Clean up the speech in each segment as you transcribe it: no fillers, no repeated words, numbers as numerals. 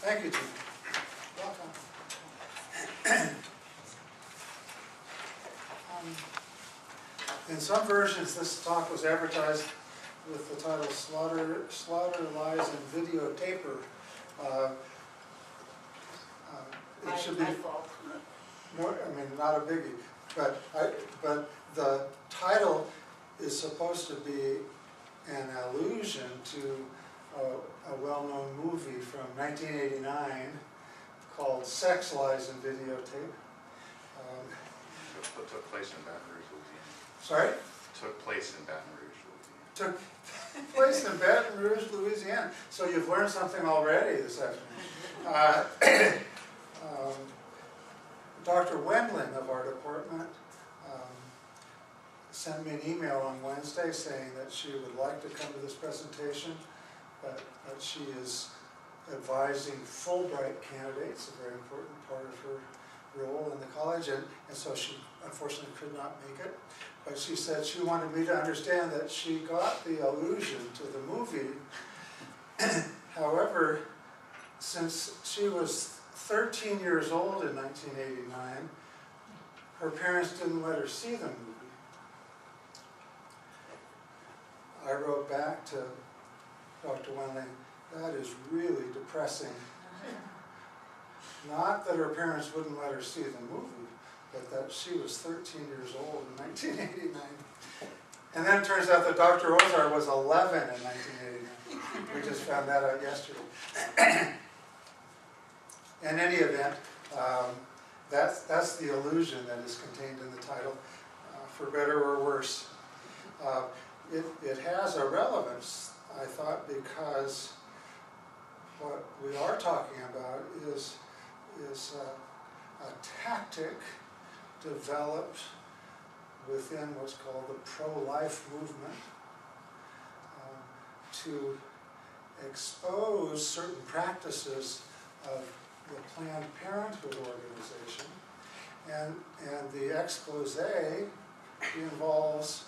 Thank you, Jim. Welcome. In some versions, this talk was advertised with the title Slaughter, Lies, and Videotaper. It should be, My fault. no, I mean, not a biggie, but the title is supposed to be an allusion to a well-known movie from 1989 called Sex, Lies, and Videotape. What took place in Baton Rouge, Louisiana? Sorry? Took place in Baton Rouge, Louisiana. Took place in Baton Rouge, Louisiana. So you've learned something already this afternoon. Dr. Wendling of our department sent me an email on Wednesday saying that she would like to come to this presentation, but she is advising Fulbright candidates, a very important part of her role in the college, and so she unfortunately could not make it. But she said she wanted me to understand that she got the allusion to the movie. However, since she was 13 years old in 1989, her parents didn't let her see the movie. I wrote back to Dr. Wendling, that is really depressing. Not that her parents wouldn't let her see the movie, but that she was 13 years old in 1989. And then it turns out that Dr. Ozar was 11 in 1989. We just found that out yesterday. In any event, that's the illusion that is contained in the title, for better or worse. It has a relevance, I thought, because what we are talking about is a tactic developed within what's called the pro-life movement to expose certain practices of the Planned Parenthood organization, and the Exposé involves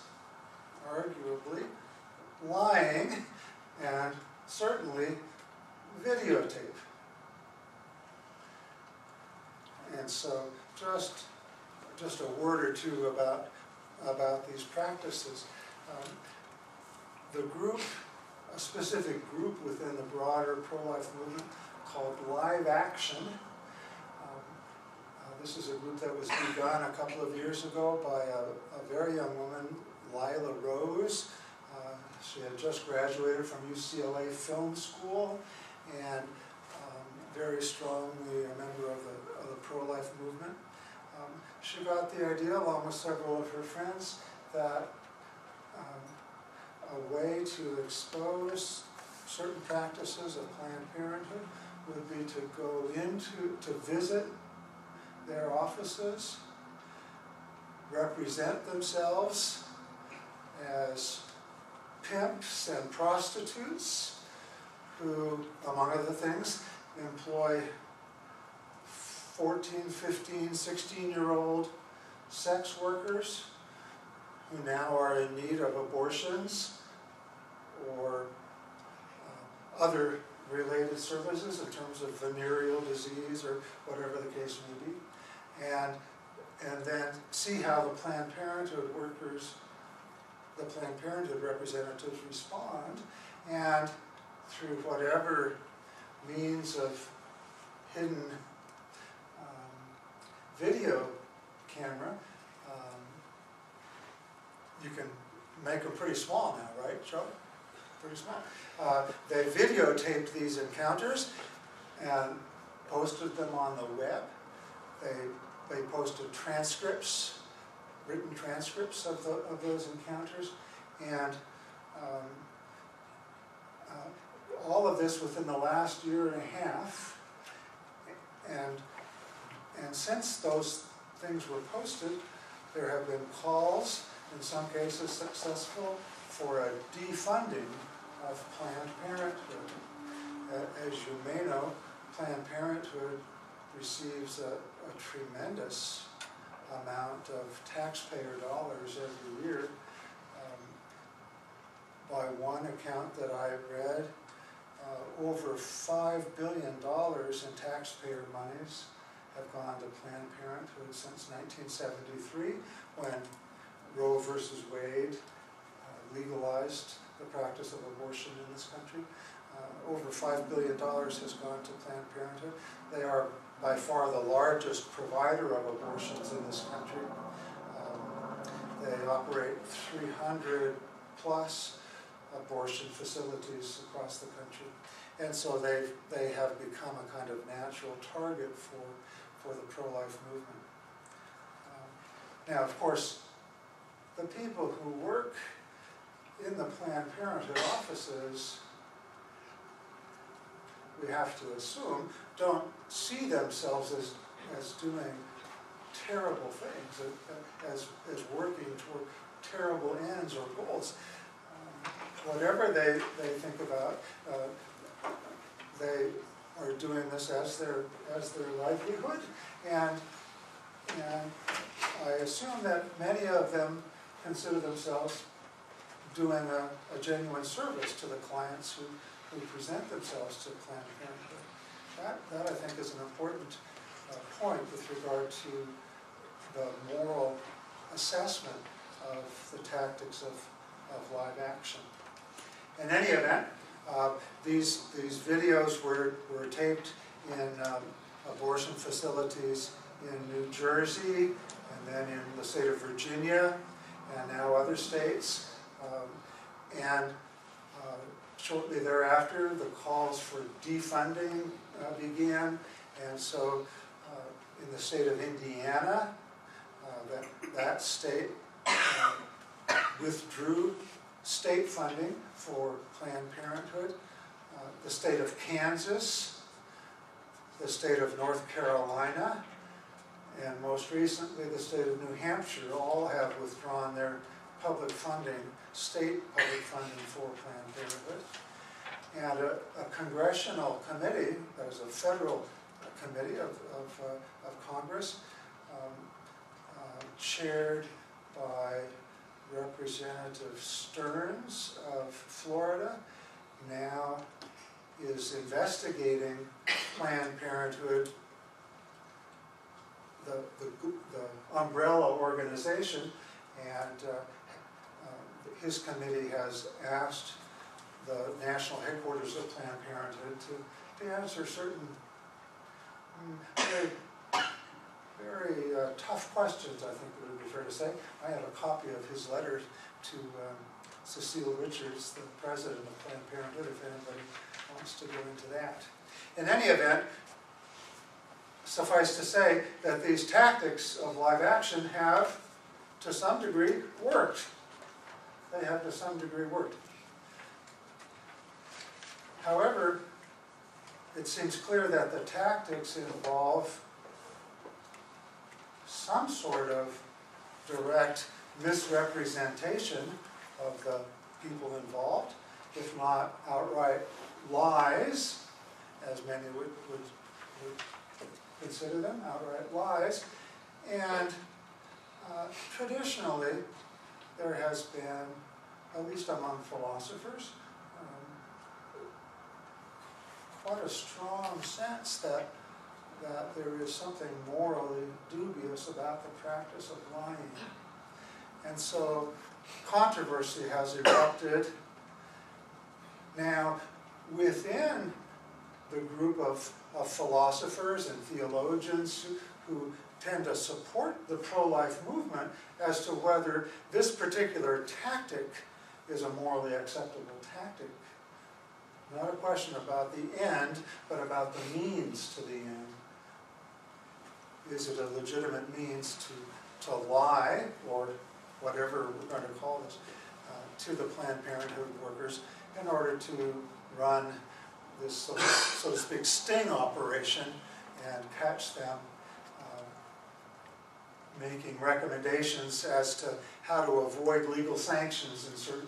arguably lying and certainly videotape. And so just a word or two about these practices. The group, a specific group within the broader pro-life movement called Live Action. This is a group that was begun a couple of years ago by a very young woman, Lila Rose. She had just graduated from UCLA Film School and very strongly a member of the pro-life movement. She got the idea, along with several of her friends, that a way to expose certain practices of Planned Parenthood would be to go to visit their offices, represent themselves as pimps and prostitutes who, among other things, employ 14, 15, 16-year-old sex workers who now are in need of abortions or other related services in terms of venereal disease or whatever the case may be, and then see how the Planned Parenthood workers, the Planned Parenthood representatives respond, and through whatever means of hidden video camera, you can make them pretty small now, right, Charlie? Pretty small. They videotaped these encounters and posted them on the web. They posted transcripts, written transcripts of those encounters, and all of this within the last year and a half. And since those things were posted, there have been calls, in some cases successful, for a defunding of Planned Parenthood. As you may know, Planned Parenthood receives a tremendous amount of taxpayer dollars every year. By one account that I read, over $5 billion in taxpayer monies have gone to Planned Parenthood since 1973, when Roe versus Wade legalized the practice of abortion in this country. Over $5 billion has gone to Planned Parenthood. They are by far the largest provider of abortions in this country. They operate 300 plus abortion facilities across the country. And so they have become a kind of natural target for the pro-life movement. Now, of course, the people who work in the Planned Parenthood offices, we have to assume, don't see themselves as doing terrible things, as working toward terrible ends or goals. Whatever they think about, they are doing this as their livelihood, and I assume that many of them consider themselves doing a genuine service to the clients who present themselves to Planned Parenthood. That I think is an important point with regard to the moral assessment of the tactics of live action. In any event, these videos were taped in abortion facilities in New Jersey, and then in the state of Virginia, and now other states. Shortly thereafter, the calls for defunding began, and so in the state of Indiana, that state withdrew state funding for Planned Parenthood. The state of Kansas, the state of North Carolina, and most recently the state of New Hampshire all have withdrawn their public funding, state public funding for Planned Parenthood. And a congressional committee, that is a federal committee of Congress, chaired by Representative Stearns of Florida, now is investigating Planned Parenthood, the umbrella organization, and his committee has asked the national headquarters of Planned Parenthood to answer certain very tough questions, I think it would be fair to say. I have a copy of his letter to Cecile Richards, the president of Planned Parenthood, if anybody wants to go into that. In any event, suffice to say that these tactics of live action have, to some degree, worked. They have, to some degree, worked. However, it seems clear that the tactics involve some sort of direct misrepresentation of the people involved, if not outright lies, as many would consider them, outright lies. And traditionally, there has been, at least among philosophers, quite a strong sense that there is something morally dubious about the practice of lying. And so controversy has erupted. Now, within the group of philosophers and theologians who tend to support the pro-life movement as to whether this particular tactic is a morally acceptable tactic. Not a question about the end, but about the means to the end. Is it a legitimate means to lie, or whatever we're going to call this, to the Planned Parenthood workers in order to run this, so to speak, sting operation and catch them making recommendations as to how to avoid legal sanctions in certain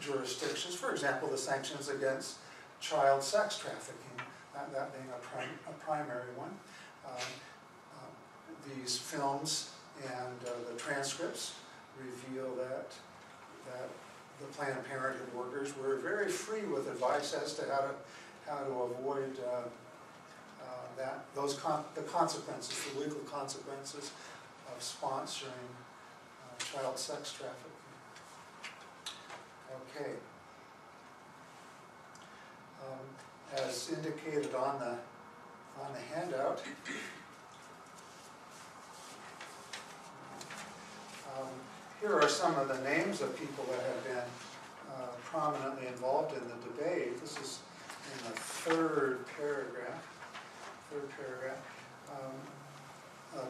jurisdictions. For example, the sanctions against child sex trafficking, that being a primary one. These films and the transcripts reveal that the Planned Parenthood workers were very free with advice as to how to avoid the consequences, the legal consequences of sponsoring child sex trafficking. Okay. As indicated on the handout, here are some of the names of people that have been prominently involved in the debate. This is in the third paragraph.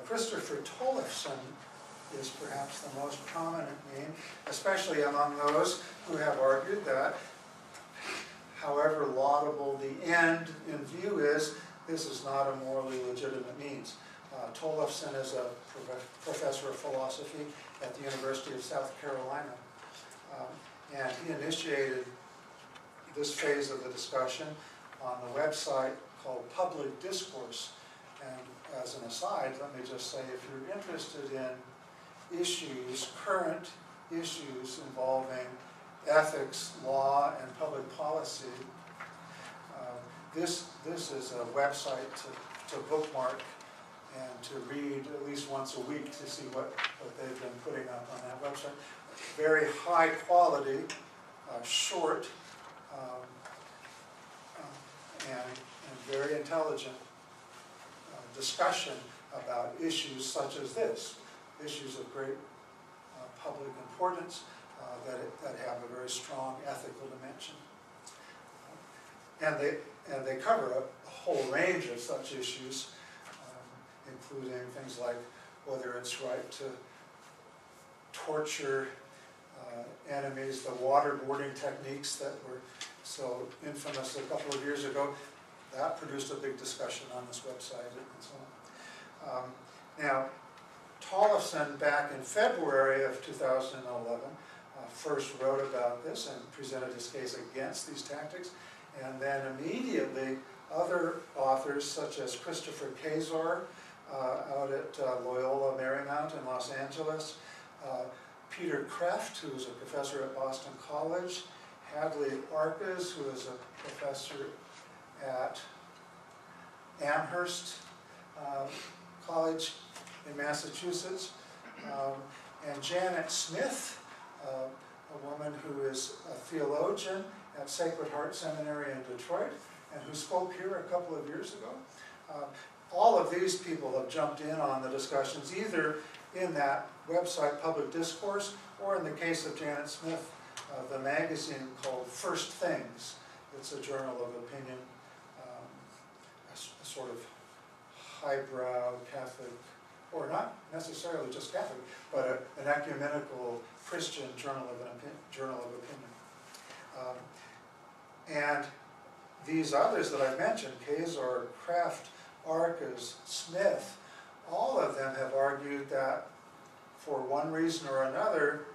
Christopher Tollefson is perhaps the most prominent name, especially among those who have argued that, however laudable the end in view is, this is not a morally legitimate means. Tollefson is a professor of philosophy at the University of South Carolina. And he initiated this phase of the discussion on the website called Public Discourse. And as an aside, let me just say, if you're interested in issues, current issues involving ethics, law, and public policy, this is a website to bookmark and to read at least once a week to see what they've been putting up on that website. Very high quality, short, and very intelligent discussion about issues such as this, issues of great public importance that have a very strong ethical dimension. And they cover a whole range of such issues, including things like whether it's right to torture enemies, the waterboarding techniques that were so infamous a couple of years ago. That produced a big discussion on this website and so on. Now, Tollefson, back in February of 2011, first wrote about this and presented his case against these tactics, and then immediately other authors such as Christopher Kazor out at Loyola Marymount in Los Angeles, Peter Kreft, who is a professor at Boston College, Hadley Arcas, who is a professor at Amherst College in Massachusetts, and Janet Smith, a woman who is a theologian at Sacred Heart Seminary in Detroit, and who spoke here a couple of years ago. All of these people have jumped in on the discussions, either in that website, Public Discourse, or in the case of Janet Smith, the magazine called First Things. It's a journal of opinion, a sort of highbrow Catholic, or not necessarily just Catholic, but an ecumenical Christian journal of opinion. And these others that I mentioned, Kazor, Kraft, Arcas, Smith, all of them have argued that for one reason or another,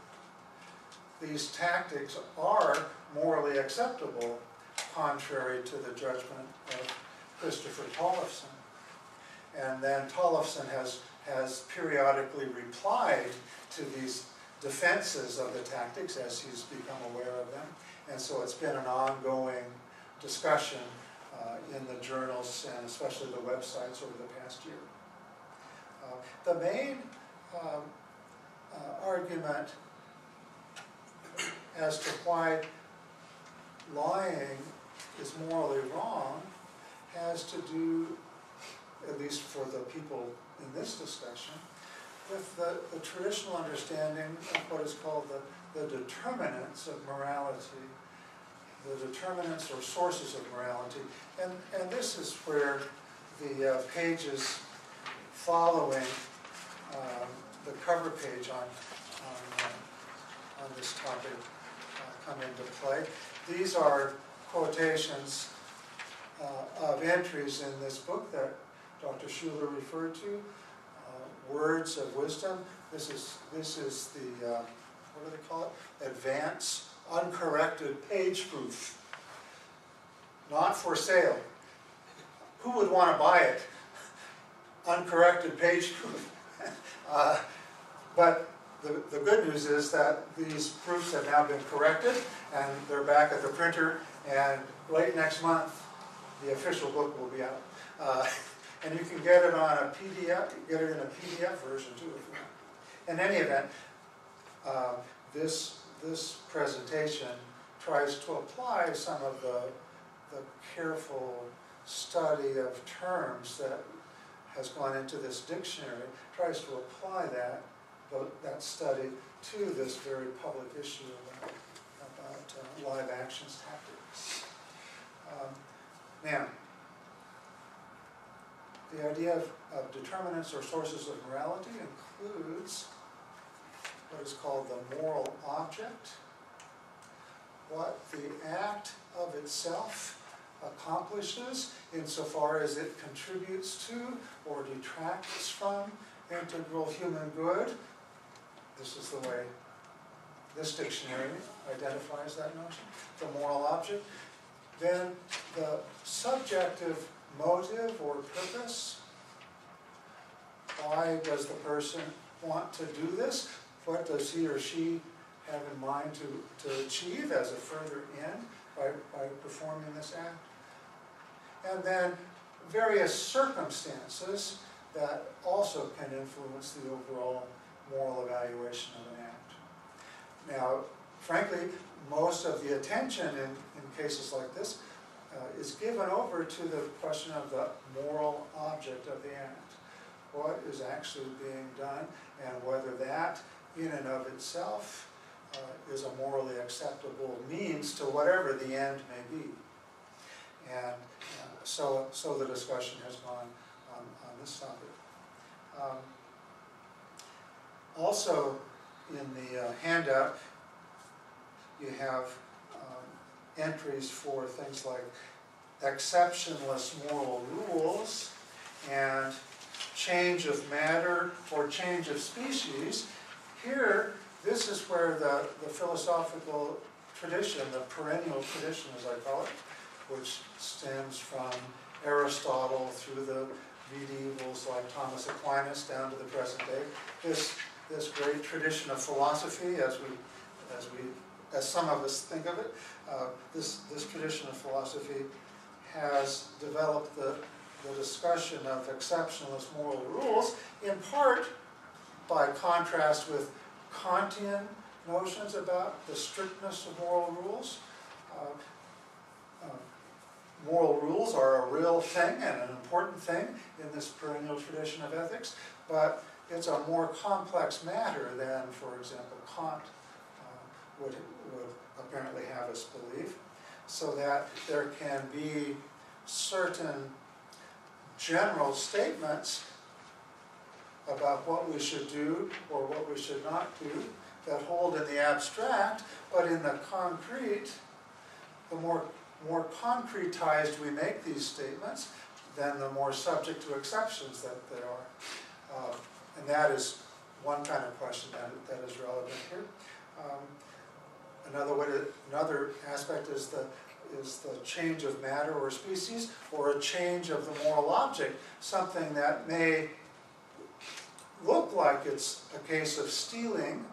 these tactics are morally acceptable, contrary to the judgment of Christopher Tollefson. And then Tollefson has periodically replied to these defenses of the tactics as he's become aware of them. And so it's been an ongoing discussion in the journals and especially the websites over the past year. The main argument as to why lying is morally wrong has to do, at least for the people in this discussion, with the traditional understanding of what is called the determinants of morality, the determinants or sources of morality. And this is where the pages following the cover page on this topic come into play. These are quotations of entries in this book that Dr. Schuler referred to, Words of Wisdom. This is the, what do they call it? Advanced Uncorrected Page Proof. Not for sale. Who would want to buy it? Uncorrected page proof. But the good news is that these proofs have now been corrected, and they're back at the printer, and late next month, the official book will be out. And you can get it on a PDF, get it in a PDF version too if you want. In any event, this presentation tries to apply some of the careful study of terms that has gone into this dictionary, tries to apply that study to this very public issue about live actions tactics. Now, the idea of determinants or sources of morality includes what is called the moral object, what the act of itself accomplishes insofar as it contributes to or detracts from integral human good. This is the way this dictionary identifies that notion, the moral object. Then the subjective motive or purpose. Why does the person want to do this? What does he or she have in mind to achieve as a further end by performing this act? And then various circumstances that also can influence the overall moral evaluation of an act. Now, frankly, most of the attention in cases like this is given over to the question of the moral object of the act. What is actually being done, and whether that in and of itself is a morally acceptable means to whatever the end may be. And so the discussion has gone on this topic. Also, in the handout, you have entries for things like exceptionless moral rules and change of matter or change of species. Here, this is where the philosophical tradition, the perennial tradition as I call it, which stems from Aristotle through the medievals like Thomas Aquinas down to the present day. This great tradition of philosophy, as some of us think of it, this tradition of philosophy has developed the discussion of exceptionalist moral rules, in part by contrast with Kantian notions about the strictness of moral rules. Moral rules are a real thing and an important thing in this perennial tradition of ethics, but it's a more complex matter than, for example, Kant would apparently have us believe, so that there can be certain general statements about what we should do or what we should not do that hold in the abstract, but in the concrete, the more concretized we make these statements, then the more subject to exceptions that they are. And that is one kind of question that is relevant here. Another aspect is the change of matter or species, or a change of the moral object, something that may look like it's a case of stealing,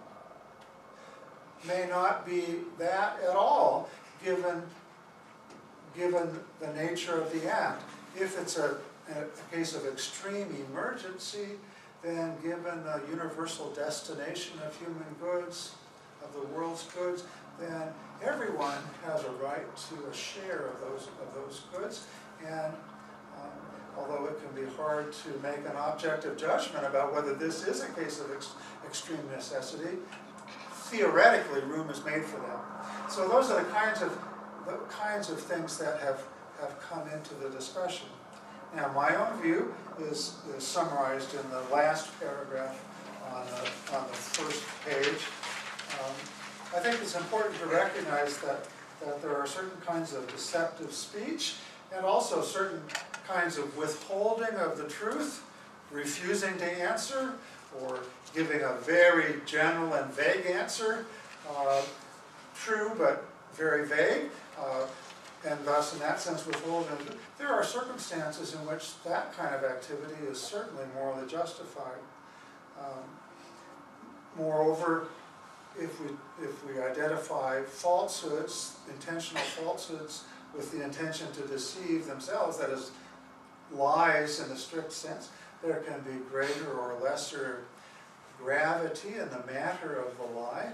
may not be that at all, given the nature of the act. If it's a case of extreme emergency, then given the universal destination of human goods, of the world's goods, then everyone has a right to a share of those goods. And although it can be hard to make an objective judgment about whether this is a case of extreme necessity, theoretically room is made for that. So those are the kinds of things that have come into the discussion. Now, my own view is summarized in the last paragraph on the first page. I think it's important to recognize that there are certain kinds of deceptive speech and also certain kinds of withholding of the truth, refusing to answer, or giving a very general and vague answer, true but very vague, and thus in that sense withholding. There are circumstances in which that kind of activity is certainly morally justified. Moreover, if we identify falsehoods, intentional falsehoods, with the intention to deceive themselves, that is, lies in the strict sense, there can be greater or lesser gravity in the matter of the lie.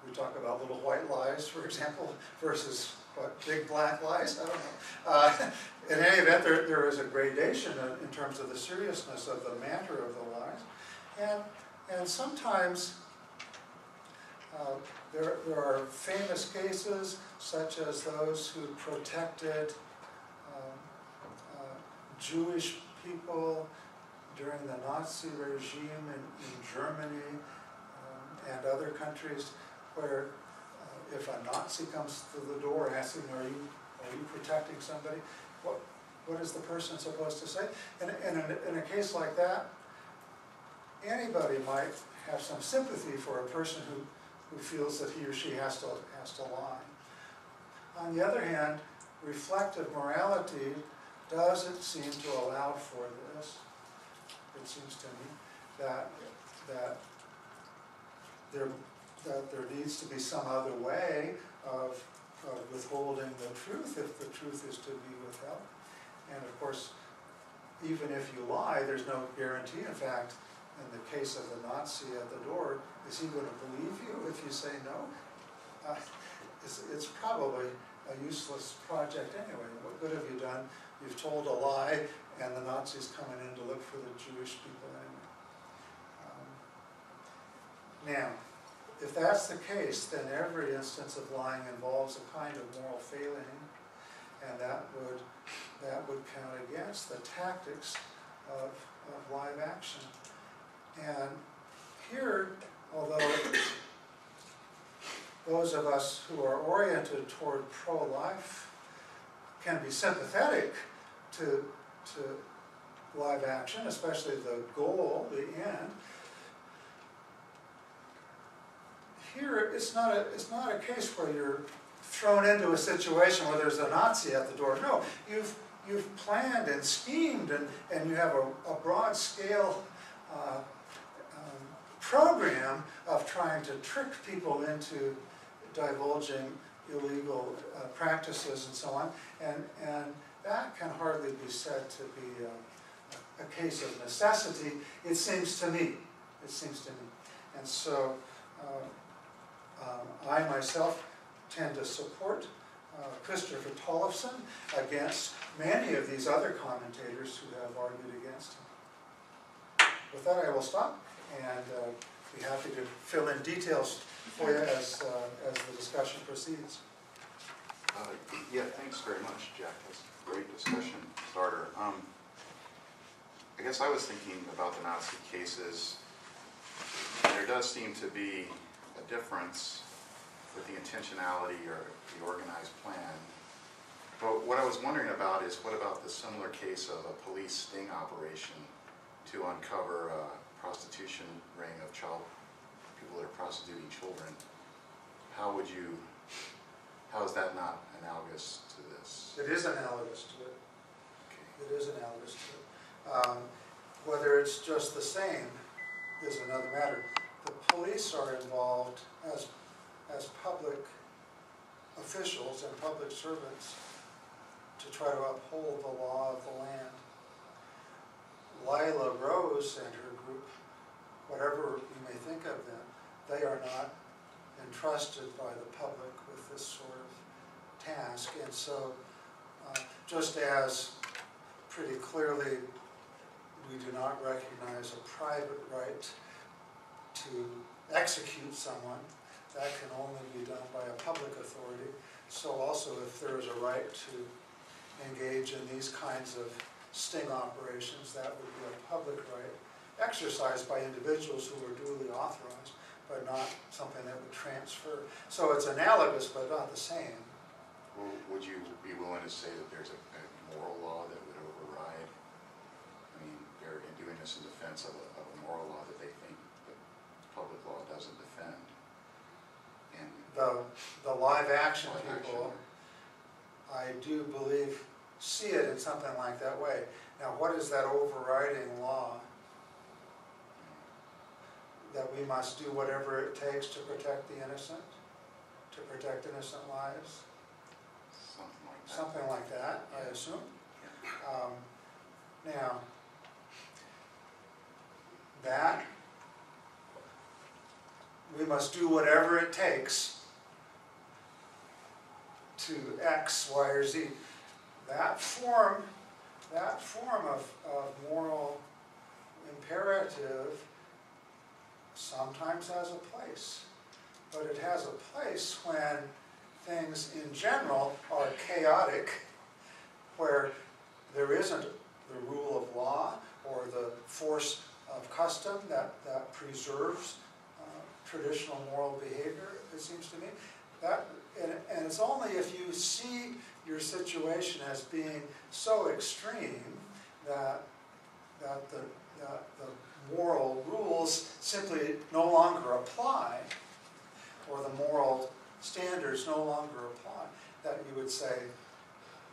We talk about little white lies, for example, versus what, big black lies? I don't know. In any event, there is a gradation in terms of the seriousness of the matter of the lies. And sometimes there are famous cases, such as those who protected Jewish people during the Nazi regime in Germany and other countries, where if a Nazi comes to the door asking, are you protecting somebody, what is the person supposed to say? And in a case like that, anybody might have some sympathy for a person who feels that he or she has to lie. On the other hand, reflective morality doesn't seem to allow for this. It seems to me that there needs to be some other way of withholding the truth if the truth is to be withheld. And of course, even if you lie, there's no guarantee. In fact, in the case of the Nazi at the door, is he going to believe you if you say no? It's probably a useless project anyway. What good have you done? You've told a lie, and the Nazis coming in to look for the Jewish people anyway. Now, if that's the case, then every instance of lying involves a kind of moral failing, and that would count against the tactics of live action. And here, although those of us who are oriented toward pro-life can be sympathetic to live action, especially the goal, the end, here it's not a case where you're thrown into a situation where there's a Nazi at the door. No, you've planned and schemed, and you have a broad scale program of trying to trick people into divulging illegal practices and so on, and that can hardly be said to be a case of necessity. It seems to me. And so I myself tend to support Christopher Tollefson against many of these other commentators who have argued against him. With that, I will stop and be happy to fill in details for you as the discussion proceeds. Yeah, thanks very much, Jack. That's a great discussion starter. I guess I was thinking about the Nazi cases. There does seem to be a difference with the intentionality or the organized plan. But what I was wondering about is, what about the similar case of a police sting operation to uncover a prostitution ring of people that are prostituting children? How is that not analogous to this? It is analogous to it. Okay. It is analogous to it. Whether it's just the same is another matter. The police are involved as public officials and public servants to try to uphold the law of the land. Lila Rose and her group, whatever you may think of them, they are not entrusted by the public with this sort of task. And so, just as pretty clearly we do not recognize a private right to execute someone, that can only be done by a public authority. So also, if there is a right to engage in these kinds of sting operations, that would be a public right exercised by individuals who are duly authorized, but not something that would transfer. So it's analogous, but not the same. Well, would you be willing to say that there's a moral law that would override? I mean, they're doing this in defense of a moral law that they think the public law doesn't defend. And the live action people, I do believe, see it in something like that way. Now, what is that overriding law? that we must do whatever it takes to protect the innocent, to protect innocent lives. Something like that. Something like that, I assume. Now, that we must do whatever it takes to X, Y, or Z. That form of moral imperative sometimes has a place, but it has a place when things in general are chaotic, where there isn't the rule of law or the force of custom that preserves traditional moral behavior, it seems to me. And it's only if you see your situation as being so extreme that the moral rules simply no longer apply, or the moral standards no longer apply, that you would say,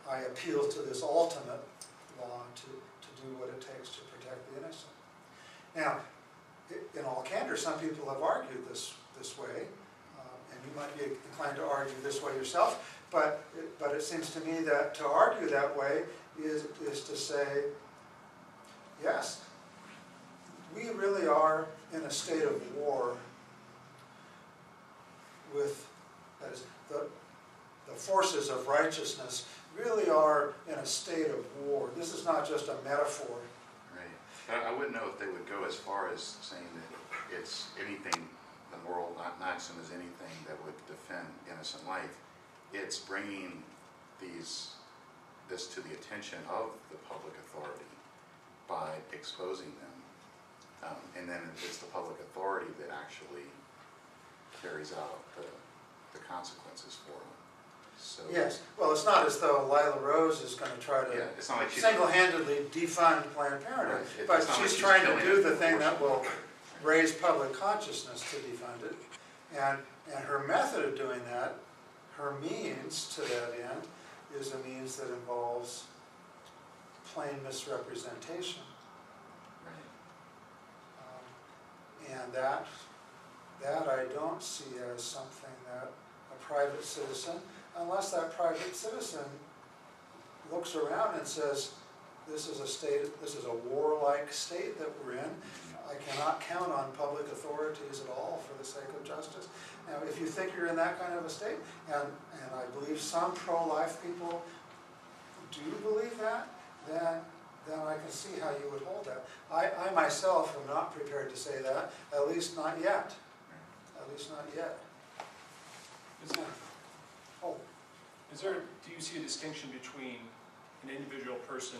I appeal to this ultimate law to do what it takes to protect the innocent. Now, in all candor, some people have argued this way, and you might be inclined to argue this way yourself, but it seems to me that to argue that way is to say, yes, we really are in a state of war with, that is, the forces of righteousness really are in a state of war. This is not just a metaphor. Right. I wouldn't know if they would go as far as saying that it's anything, the moral maxim is anything that would defend innocent life. It's bringing this to the attention of the public authority by exposing them. And then it's the public authority that actually carries out the consequences for them. So, yes, well, it's not as though Lila Rose is going to try to it's not like single-handedly defund Planned Parenthood, right. but She's she's trying to do the thing abortion. that will raise public consciousness to defund it. And her method of doing that, her means to that end, is a means that involves plain misrepresentation. Right. And that I don't see as something that a private citizen, unless that private citizen looks around and says, this is a warlike state that we're in. I cannot count on public authorities at all for the sake of justice. Now, if you think you're in that kind of a state, and I believe some pro-life people do believe that, then I can see how you would hold that. I myself am not prepared to say that, at least not yet. At least not yet. Do you see a distinction between an individual person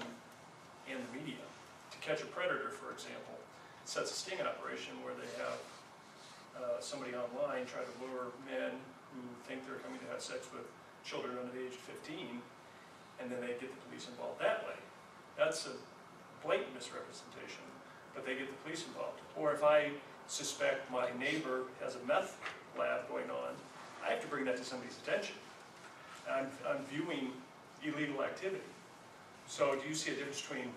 and the media? To catch a predator, for example, sets a sting operation where they have somebody online try to lure men who think they're coming to have sex with children under the age of 15, and then they get the police involved that way. That's a blatant misrepresentation, but they get the police involved. Or if I suspect my neighbor has a meth lab going on, I have to bring that to somebody's attention. I'm viewing illegal activity. So do you see a difference between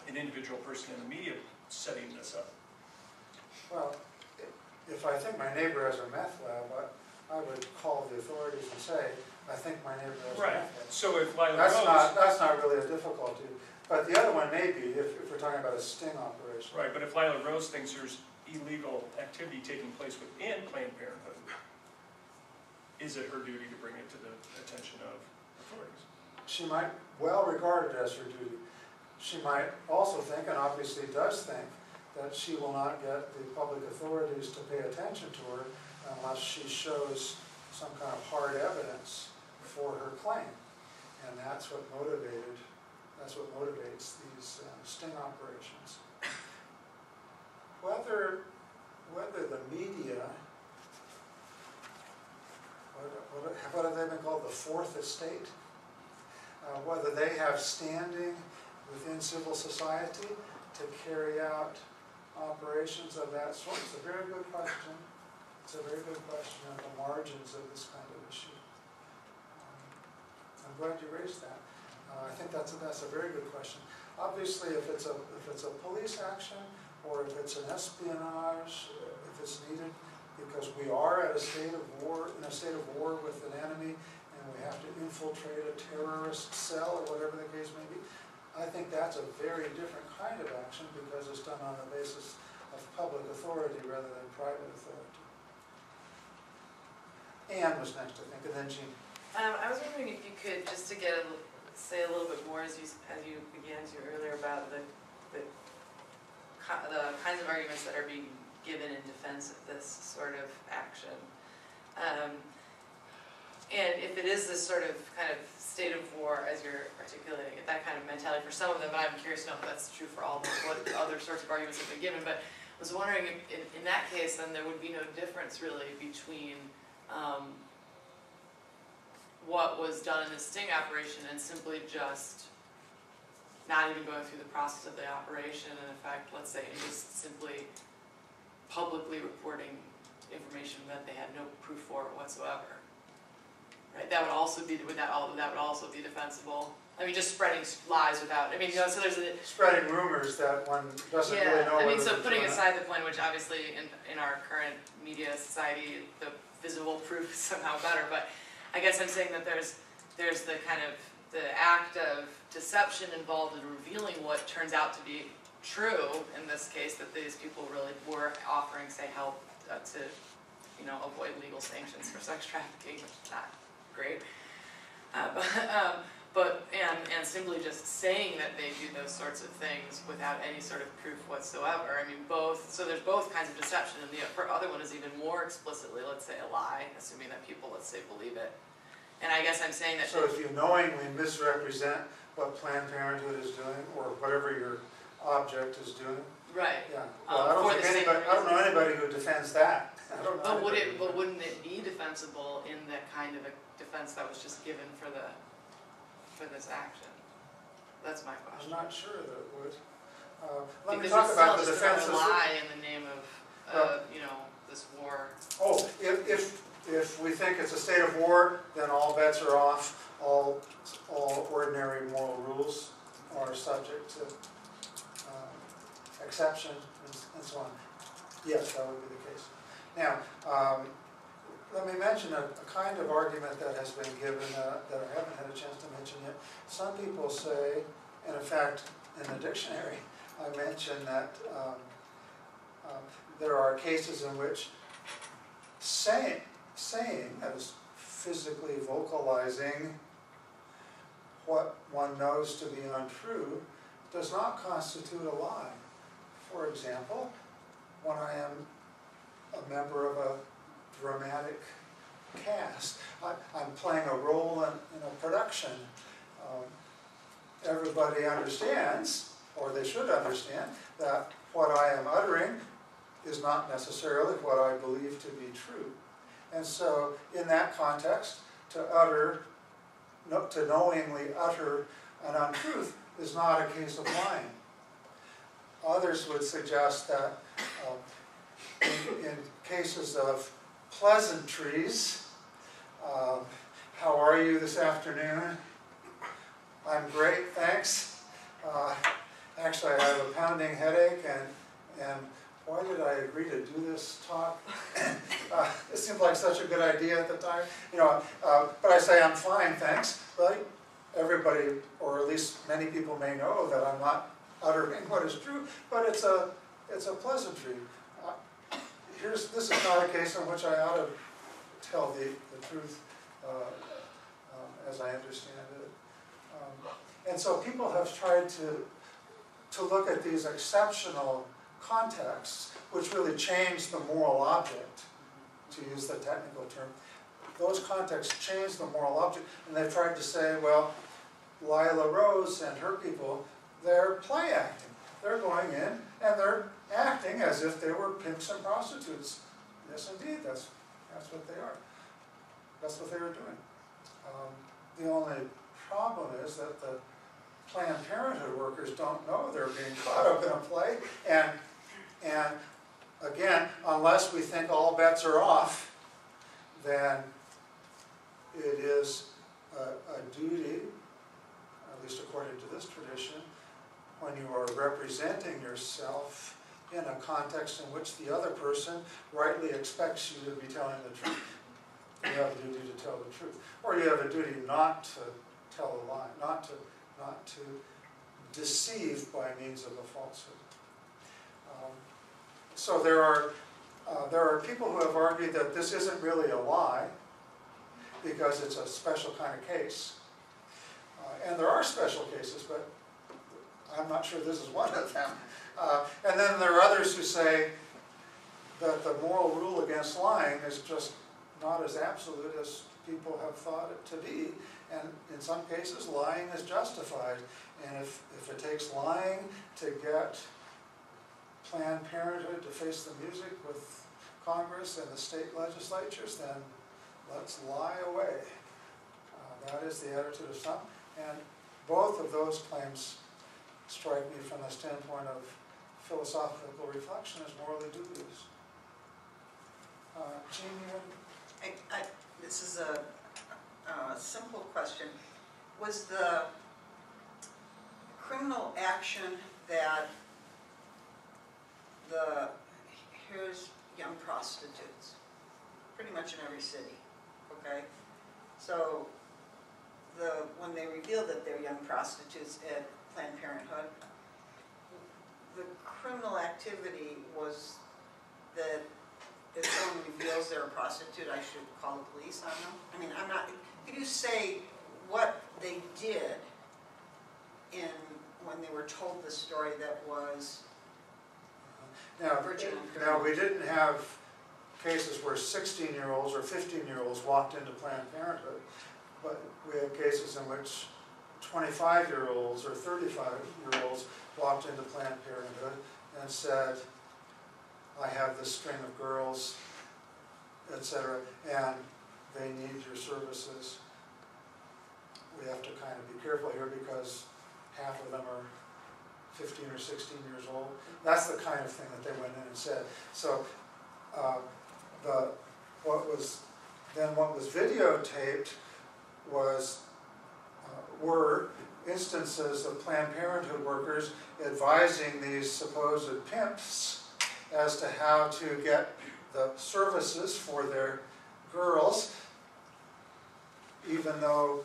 an individual person and the media setting this up? Well, if I think my neighbor has a meth lab, I would call the authorities and say, I think my neighbor has a meth lab. So if Lila That's not really a difficulty. But the other one may be, if we're talking about a sting operation. Right, but if Lila Rose thinks there's illegal activity taking place within Planned Parenthood, is it her duty to bring it to the attention of authorities? She might well regard it as her duty. She might also think, and obviously does think, that she will not get the public authorities to pay attention to her unless she shows some kind of hard evidence for her claim. And that's what motivates these sting operations. Whether the media, what have they been called, the fourth estate, whether they have standing within civil society to carry out operations of that sort, it's a very good question. It's a very good question on the margins of this kind of issue. I'm glad you raised that. I think that's a very good question. Obviously, if it's a police action, or if it's an espionage, if it's needed, because we are at a state of war, in a state of war with an enemy, and we have to infiltrate a terrorist cell, or whatever the case may be. I think that's a very different kind of action, because it's done on the basis of public authority rather than private authority. Anne was next, I think, and then Jean. I was wondering if you could, just to get say a little bit more as you began to earlier about the kinds of arguments that are being given in defense of this sort of action. And if it is this sort of kind of state of war, as you're articulating it, that kind of mentality for some of them, but I'm curious to know if that's true for all of them, what other sorts of arguments have been given. But I was wondering if in that case, then there would be no difference really between what was done in the sting operation and simply just not even going through the process of the operation, and in fact, let's say, and just simply publicly reporting information that they had no proof for whatsoever. Right? That would also be would also be defensible. I mean, just spreading lies without. I mean, you know, so there's a spreading rumors that one doesn't really know. I mean, so putting aside the point, which obviously in our current media society, the visible proof is somehow better, but I guess I'm saying that there's the kind of the act of deception involved in revealing what turns out to be true in this case, that these people really were offering, say, help to, you know, avoid legal sanctions for sex trafficking, which is not great. And simply just saying that they do those sorts of things without any sort of proof whatsoever. I mean, so there's both kinds of deception, and the other one is even more explicitly, let's say, a lie, assuming that people, let's say, believe it. And I guess I'm saying that. So if you knowingly misrepresent what Planned Parenthood is doing, or whatever your object is doing. Right. Yeah. Well, I don't know anybody who defends that. I don't know. But wouldn't it be defensible in the kind of a defense that was just given for this action? That's my question. I'm not sure that it would. Let me because talk about the defense. It's still just a lie in the name of you know, this war. Oh, if we think it's a state of war, then all bets are off. All ordinary moral rules are subject to exception and so on. Yes, that would be the case. Now, let me mention a kind of argument that has been given that I haven't had a chance to mention yet. Some people say, and in fact, in the dictionary, I mentioned that there are cases in which saying, that is physically vocalizing what one knows to be untrue, does not constitute a lie. For example, when I am a member of a dramatic cast, I'm playing a role in a production. Everybody understands, or they should understand, that what I am uttering is not necessarily what I believe to be true. And so, in that context, to knowingly utter an untruth is not a case of lying. Others would suggest that in cases of pleasantries, how are you this afternoon? I'm great, thanks. Actually, I have a pounding headache, and why did I agree to do this talk? It seemed like such a good idea at the time, you know. But I say I'm fine, thanks. Right? Everybody, or at least many people, may know that I'm not uttering what is true, but it's a pleasantry. This is not a case in which I ought to tell the truth as I understand it. And so people have tried to look at these exceptional contexts, which really change the moral object, to use the technical term. Those contexts change the moral object, and they've tried to say, well, Lila Rose and her people, they're play acting. They're going in and they're acting as if they were pimps and prostitutes. Yes, indeed, that's what they are. That's what they were doing. The only problem is that the Planned Parenthood workers don't know they're being caught up in a play, and again, unless we think all bets are off, then it is a duty, at least according to this tradition, when you are representing yourself in a context in which the other person rightly expects you to be telling the truth. You have a duty to tell the truth. Or you have a duty not to tell a lie, not to deceive by means of a falsehood. So there are people who have argued that this isn't really a lie because it's a special kind of case. And there are special cases, but I'm not sure this is one of them. And then there are others who say that the moral rule against lying is just not as absolute as people have thought it to be. And in some cases, lying is justified. And if it takes lying to get Planned Parenthood to face the music with Congress and the state legislatures, then let's lie away. That is the attitude of some. And both of those claims strike me from the standpoint of philosophical reflection as morally dubious. Jean, this is a simple question. Was the criminal action that here's young prostitutes, pretty much in every city, okay? So when they reveal that they're young prostitutes at Planned Parenthood, the criminal activity was that if someone reveals they're a prostitute, I should call the police on them? I mean, I'm not, could you say what they did when they were told the story that was virgin? Now, we didn't have cases where 16-year-olds or 15-year-olds walked into Planned Parenthood, but we had cases in which 25-year-olds or 35-year-olds walked into Planned Parenthood and said, I have this string of girls, etc., and they need your services. We have to kind of be careful here because half of them are 15 or 16 years old. That's the kind of thing that they went in and said. So what was videotaped were instances of Planned Parenthood workers advising these supposed pimps as to how to get the services for their girls, even though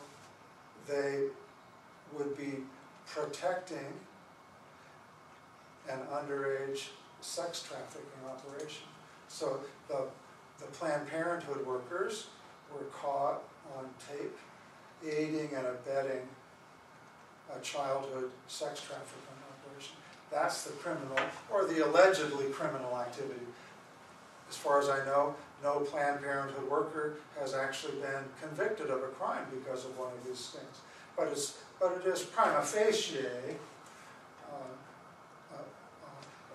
they would be protecting an underage sex trafficking operation. So the Planned Parenthood workers were caught on tape aiding and abetting a childhood sex trafficking operation. That's the criminal, or the allegedly criminal activity. As far as I know, no Planned Parenthood worker has actually been convicted of a crime because of one of these things. But it is prima facie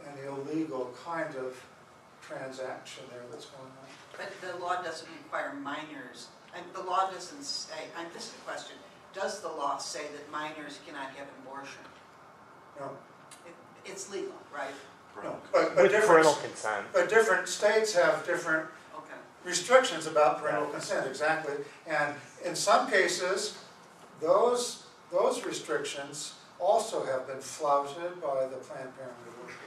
an illegal kind of transaction there that's going on. But the law doesn't require minors, and the law doesn't say, this is a question, does the law say that minors cannot have an abortion? No. It's legal, right? No. But With parental consent. But different states have different Okay. restrictions about parental consent, exactly. And in some cases, those restrictions also have been flouted by the Planned Parenthood workers.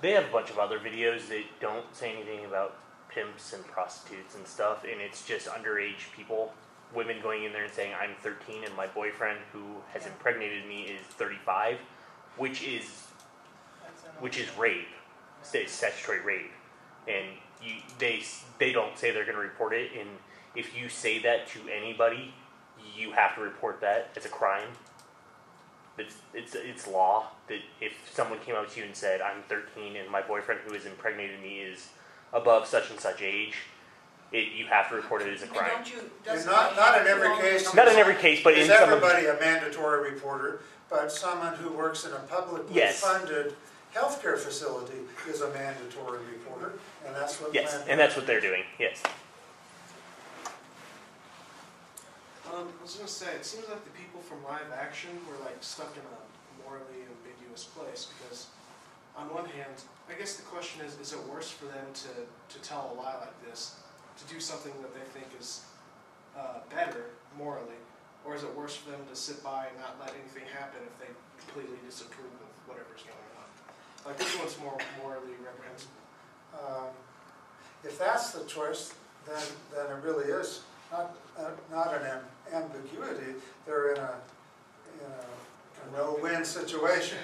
They have a bunch of other videos that don't say anything about pimps and prostitutes and stuff, and it's just underage people, women going in there and saying, I'm 13 and my boyfriend who has impregnated me is 35, which is rape, it's statutory rape. And they don't say they're going to report it, and if you say that to anybody, you have to report that. It's a crime. It's law that if someone came up to you and said, I'm 13 and my boyfriend who has impregnated me is above such and such age, you have to report it as a crime. Not in every case. Not in every case, but in some of everybody a mandatory reporter, but someone who works in a publicly funded healthcare facility is a mandatory reporter, and that's what. Yes, and that's what they're doing. Yes. I was going to say, it seems like the people from live action were like stuck in a morally ambiguous place because, on one hand, I guess the question is it worse for them to tell a lie like this, to do something that they think is better morally, or is it worse for them to sit by and not let anything happen if they completely disapprove of whatever's going on? Like this one's more morally reprehensible. If that's the choice, then it really is not an ambiguity. They're in a no-win situation.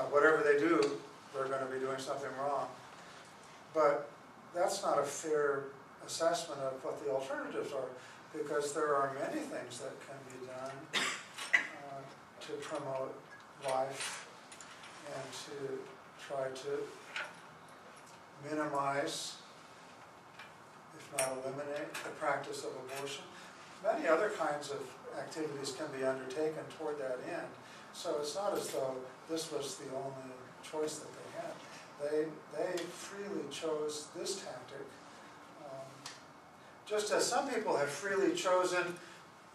Whatever they do, they're going to be doing something wrong. But that's not a fair assessment of what the alternatives are, because there are many things that can be done to promote life and to try to minimize, if not eliminate, the practice of abortion. Many other kinds of activities can be undertaken toward that end. So it's not as though this was the only choice that they had. They freely chose this tactic. Just as some people have freely chosen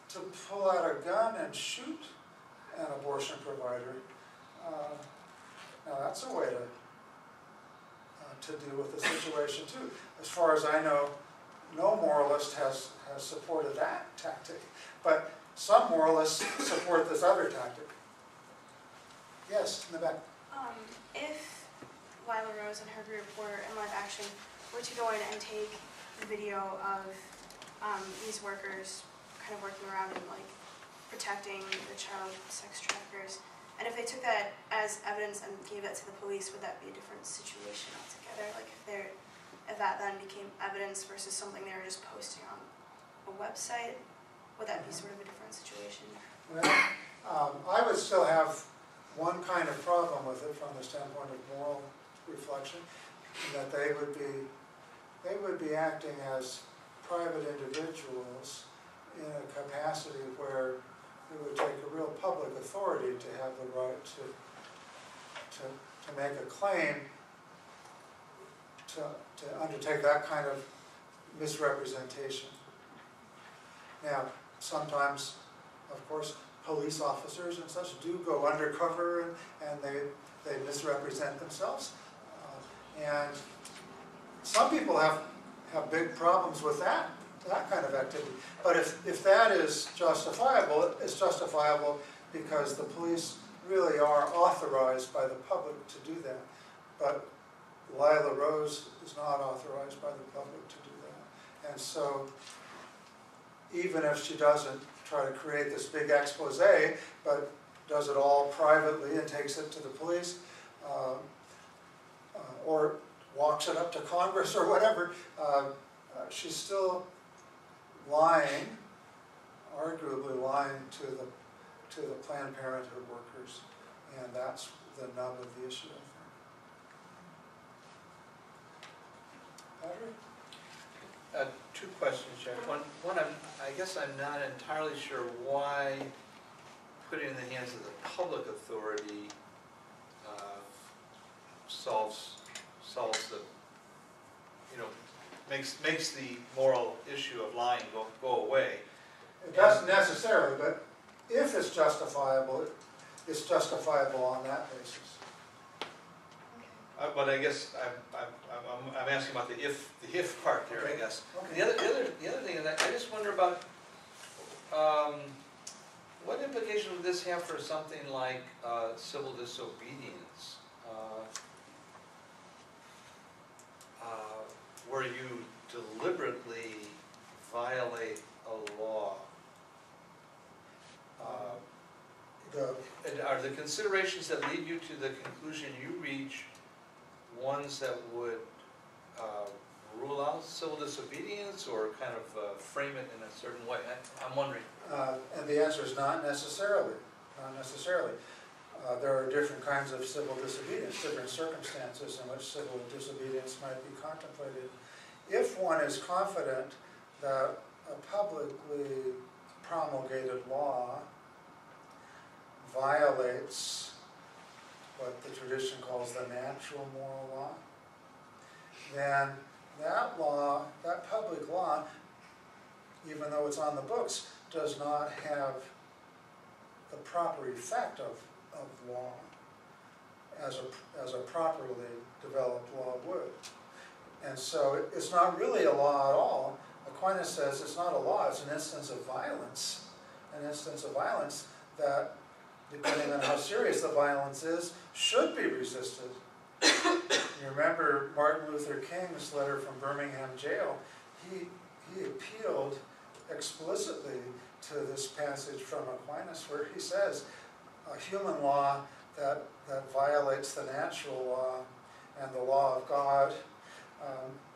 to pull out a gun and shoot an abortion provider. Now that's a way to deal with the situation too. As far as I know, no moralist has supported that tactic, but some moralists support this other tactic. Yes, in the back. If Lila Rose and her group were in live action were to go in and take the video of these workers kind of working around and like protecting the child sex traffickers, and if they took that as evidence and gave that to the police, would that be a different situation altogether? Like if that then became evidence versus something they were just posting on a website, would that be sort of a different situation? Well, I would still have one kind of problem with it from the standpoint of moral reflection, in that they would be acting as private individuals in a capacity where it would take a real public authority to have the right to make a claim to undertake that kind of misrepresentation. Now, sometimes, of course, police officers and such do go undercover and they misrepresent themselves. And some people have big problems with that kind of activity. But if that is justifiable, it's justifiable because the police really are authorized by the public to do that. But Lila Rose is not authorized by the public to do that. And so even if she doesn't try to create this big expose, but does it all privately and takes it to the police, or walks it up to Congress or whatever, she's still lying, arguably lying to the Planned Parenthood workers, and that's the nub of the issue, I think. Patrick? Two questions, Jack. One, I guess I'm not entirely sure why putting in the hands of the public authority solves the, makes the moral issue of lying go away. It doesn't necessarily, but if it's justifiable on that basis. But I guess I'm asking about the if part there, I guess. Okay. The other thing is I just wonder about what implication would this have for something like civil disobedience, where you deliberately violate a law? And are the considerations that lead you to the conclusion you reach ones that would rule out civil disobedience or kind of frame it in a certain way? I'm wondering. And the answer is not necessarily. Not necessarily. There are different kinds of civil disobedience, different circumstances in which civil disobedience might be contemplated. If one is confident that a publicly promulgated law violates what the tradition calls the natural moral law, then that law, that public law, even though it's on the books, does not have the proper effect of law as a properly developed law would. And so it's not really a law at all. Aquinas says it's not a law, it's an instance of violence. An instance of violence that depending on how serious the violence is, should be resisted. You remember Martin Luther King's letter from Birmingham jail. He appealed explicitly to this passage from Aquinas where he says a human law that violates the natural law and the law of God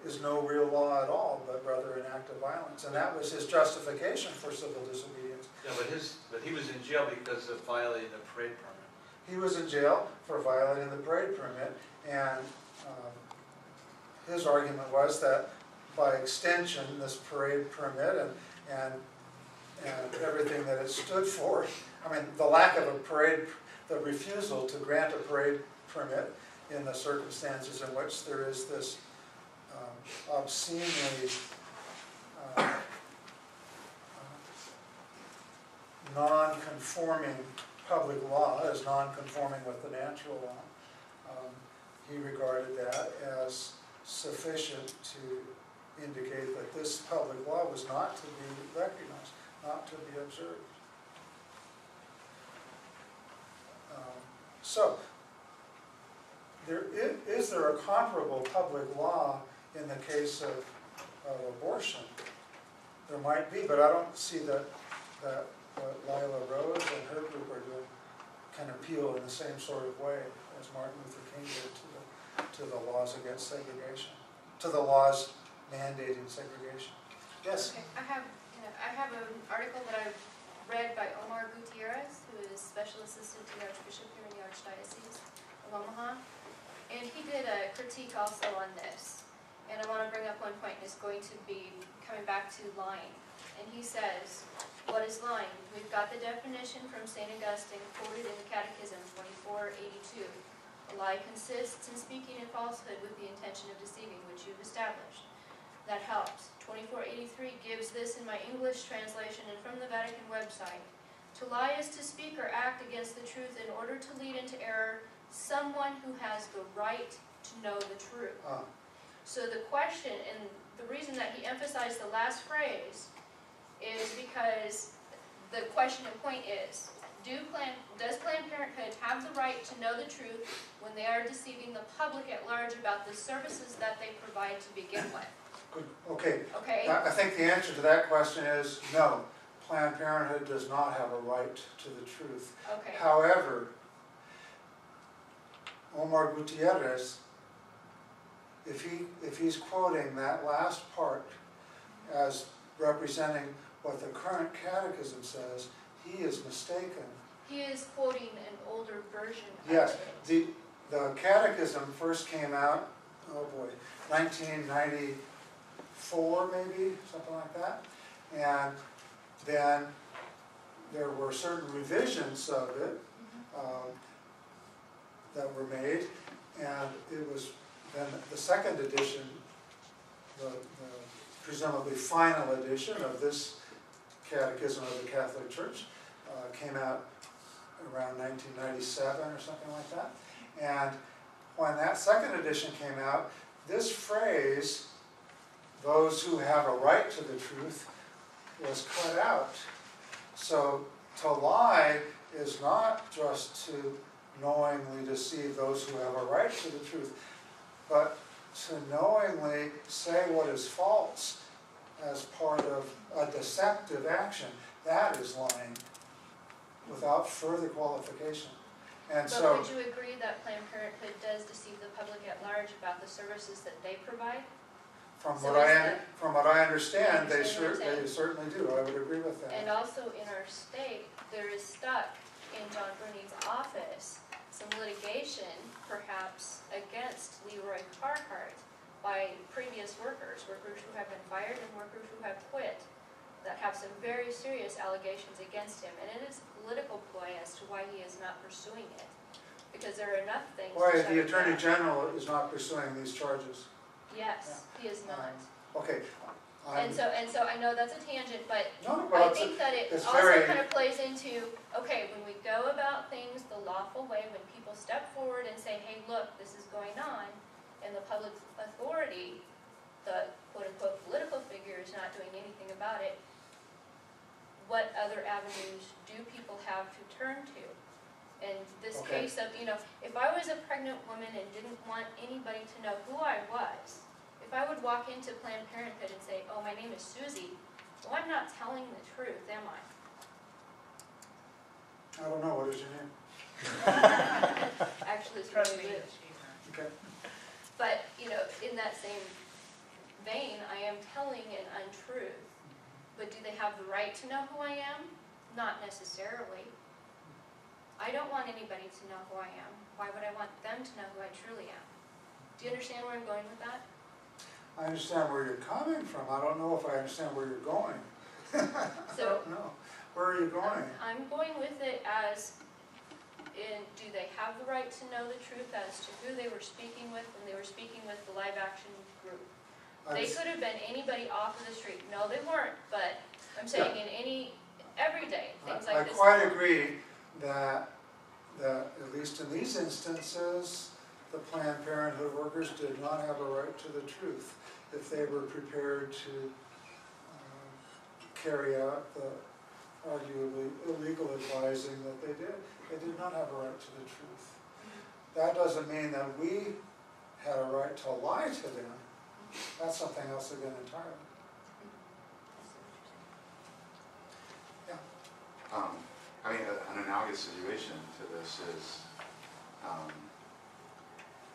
is no real law at all, but rather an act of violence. And that was his justification for civil disobedience. Yeah, but he was in jail because of violating the parade permit. He was in jail for violating the parade permit, and his argument was that by extension, this parade permit and everything that it stood for, I mean, the lack of a parade, the refusal to grant a parade permit in the circumstances in which there is this obscenely non-conforming public law as non-conforming with the natural law. He regarded that as sufficient to indicate that this public law was not to be recognized, not to be observed. So, is there a comparable public law in the case of abortion? There might be, but I don't see that what Lila Rose and her group are doing can appeal in the same sort of way as Martin Luther King did to the laws against segregation, to the laws mandating segregation. Yes? Okay, I have an article that I read by Omar Gutierrez, who is Special Assistant to the Archbishop here in the Archdiocese of Omaha. And he did a critique also on this. And I want to bring up one point, and it's going to be coming back to lying. And he says, what is lying? We've got the definition from St. Augustine quoted in the Catechism 2482. A lie consists in speaking a falsehood with the intention of deceiving, which you've established. That helps. 2483 gives this in my English translation and from the Vatican website. To lie is to speak or act against the truth in order to lead into error someone who has the right to know the truth. So the question, and the reason that he emphasized the last phrase is because the question and point is, does Planned Parenthood have the right to know the truth when they are deceiving the public at large about the services that they provide to begin with? Good. Okay. Okay? I think the answer to that question is no. Planned Parenthood does not have a right to the truth. Okay. However, Omar Gutierrez, if he's quoting that last part as representing what the current catechism says, he is mistaken. He is quoting an older version of Yes, it. the catechism first came out, oh boy, 1994 maybe, something like that. And then there were certain revisions of it that were made, and it was then the second edition, the presumably final edition of this Catechism of the Catholic Church came out around 1997 or something like that. And when that second edition came out, this phrase, those who have a right to the truth, was cut out. So to lie is not just to knowingly deceive those who have a right to the truth, but to knowingly say what is false as part of a deceptive action. That is lying without further qualification. And But would you agree that Planned Parenthood does deceive the public at large about the services that they provide? from So what I understand, You they understand what I'm saying? certainly do. I would agree with that. And also in our state, there is stuck in John Bruning's office some litigation, perhaps against Leroy Carhart by previous workers who have been fired and workers who have quit, that have some very serious allegations against him. And it is a political ploy as to why he is not pursuing it. Because there are enough things. Why to shut the it Attorney down. General is not pursuing these charges? Yes, he is not. Okay. And so I know that's a tangent, but No, I well, think that it it's also very- kind of plays into, okay, when we go about things the lawful way, when people step forward and say, hey, look, this is going on, and the public authority, the quote-unquote political figure is not doing anything about it, what other avenues do people have to turn to? And this Okay. case of, if I was a pregnant woman and didn't want anybody to know who I was, if I would walk into Planned Parenthood and say, oh, my name is Susie, well, I'm not telling the truth, am I? I don't know, what is your name? Actually, it's Trust really me. good. Okay. But, in that same vein, I am telling an untruth. But do they have the right to know who I am? Not necessarily. I don't want anybody to know who I am. Why would I want them to know who I truly am? Do you understand where I'm going with that? I understand where you're coming from. I don't know if I understand where you're going. I don't know. Where are you going? I'm going with it as in, do they have the right to know the truth as to who they were speaking with when they were speaking with the live action group? They could have been anybody off of the street. No, they weren't, but I'm saying in everyday, things like this. I quite agree that at least in these instances, the Planned Parenthood workers did not have a right to the truth if they were prepared to carry out the arguably illegal advising that they did. They did not have a right to the truth. That doesn't mean that we had a right to lie to them. That's something else again entirely. I mean, an analogous situation to this is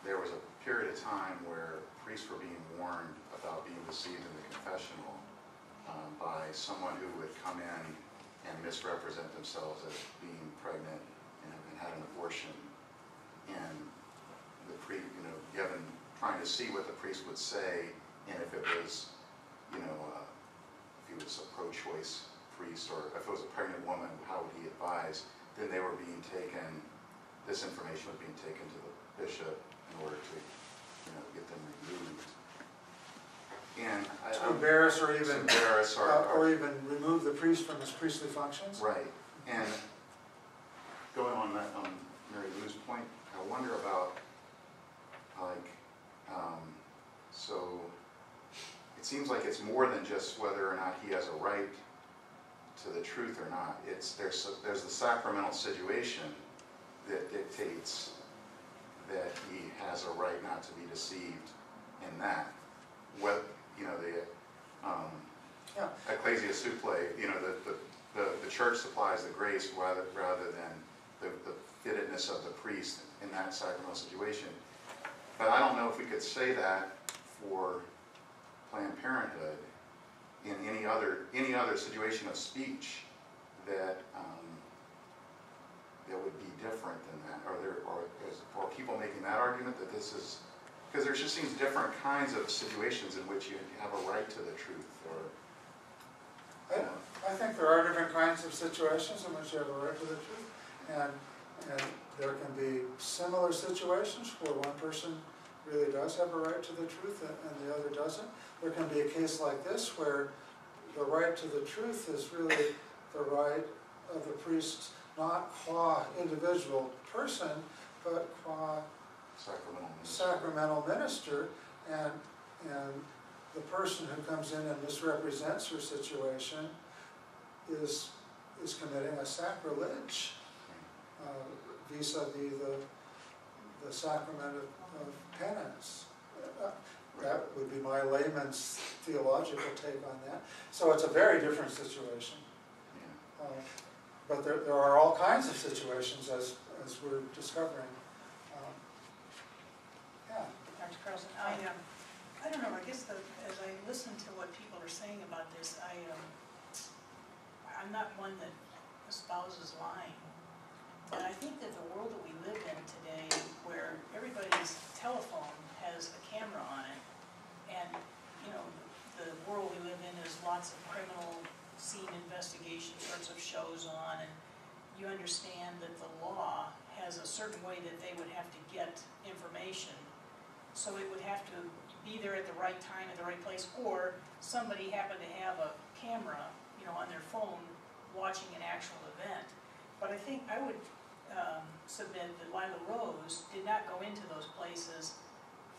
there was a period of time where priests were being warned about being deceived in the confessional by someone who would come in and misrepresent themselves as being pregnant and had an abortion. And the priest, given trying to see what the priest would say, and if it was, if he was a pro-choice priest, or if it was a pregnant woman, how would he advise? Then they were being taken, this information was being taken to the bishop in order to, get them removed. And To embarrass or even or even remove the priest from his priestly functions. right. And going on that Mary Lou's point, I wonder about so it seems like it's more than just whether or not he has a right to the truth or not. There's the sacramental situation that dictates that he has a right not to be deceived in that. Ecclesia Supple, the church supplies the grace rather than the fittedness of the priest in that sacramental situation. But I don't know if we could say that for Planned Parenthood in any other situation of speech that that would be different than that. Are people making that argument that this is, because there just seems different kinds of situations in which you have a right to the truth, or I think there are different kinds of situations in which you have a right to the truth, and there can be similar situations where one person really does have a right to the truth and the other doesn't. There can be a case like this where the right to the truth is really the right of the priest, not qua individual person, but qua sacramental minister, and the person who comes in and misrepresents her situation is committing a sacrilege vis-a-vis the sacrament of penance. That would be my layman's theological take on that. So it's a very different situation. But there are all kinds of situations as we're discovering. Dr. Carlson, I don't know, I guess as I listen to what people are saying about this, I'm not one that espouses lying. But I think that the world that we live in today, where everybody's telephone has a camera on it, and the world we live in is lots of criminal scene investigation sorts of shows on, and you understand that the law has a certain way that they would have to get information. So it would have to be there at the right time, at the right place, or somebody happened to have a camera, on their phone watching an actual event. But I think I would submit that Lila Rose did not go into those places